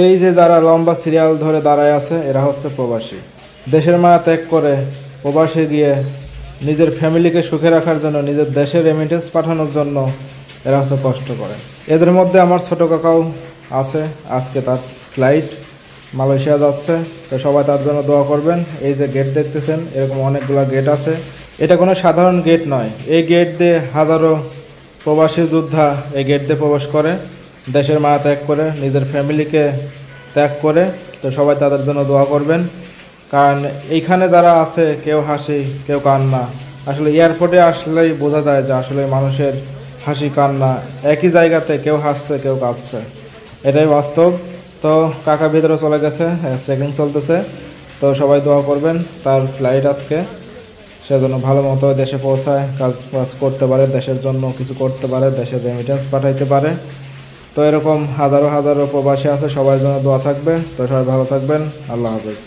এই যে যারা লম্বা সিরিয়াল ধরে দাঁড়ায় আছে এরা হচ্ছে প্রবাসী। দেশের মায়া ত্যাগ করে প্রবাসে গিয়ে নিজের ফ্যামিলিকে সুখে রাখার জন্য, নিজের দেশে রেমিটেন্স পাঠানোর জন্য এরা হচ্ছে কষ্ট করে। এদের মধ্যে আমার ছোট কাকাও আছে। আজকে তার ফ্লাইট মালয়েশিয়া যাচ্ছে, তো সবাই তার জন্য দোয়া করবেন। এই যে গেট দেখতেছেন, এরকম অনেকগুলো গেট আছে। এটা কোনো সাধারণ গেট নয়। এই গেট দিয়ে হাজারো প্রবাসী যোদ্ধা এই গেট দিয়ে প্রবেশ করে, দেশের মায়া ত্যাগ করে, নিজের ফ্যামিলিকে ত্যাগ করে। তো সবাই তাদের জন্য দোয়া করবেন, কারণ এইখানে যারা আছে কেউ হাসি কেউ কান্না। আসলে এয়ারপোর্টে আসলেই বোঝা যায় যে আসলে মানুষের হাসি কান্না একই জায়গাতে, কেউ হাসছে কেউ কাঁদছে, এটাই বাস্তব। তো কাকা ভিতরে চলে গেছে, চেকিং চলতেছে। তো সবাই দোয়া করবেন তার ফ্লাইট আজকে, সেজন্য ভালো মতো দেশে পৌঁছায়, কাজ বাজ করতে পারে, দেশের জন্য কিছু করতে পারে, দেশের রেমিটেন্স পাঠাইতে পারে। তো এরকম হাজারো হাজারো প্রবাসী আছে, সবার জন্য দোয়া থাকবে। তো সবাই ভালো থাকবেন। আল্লাহ হাফেজ।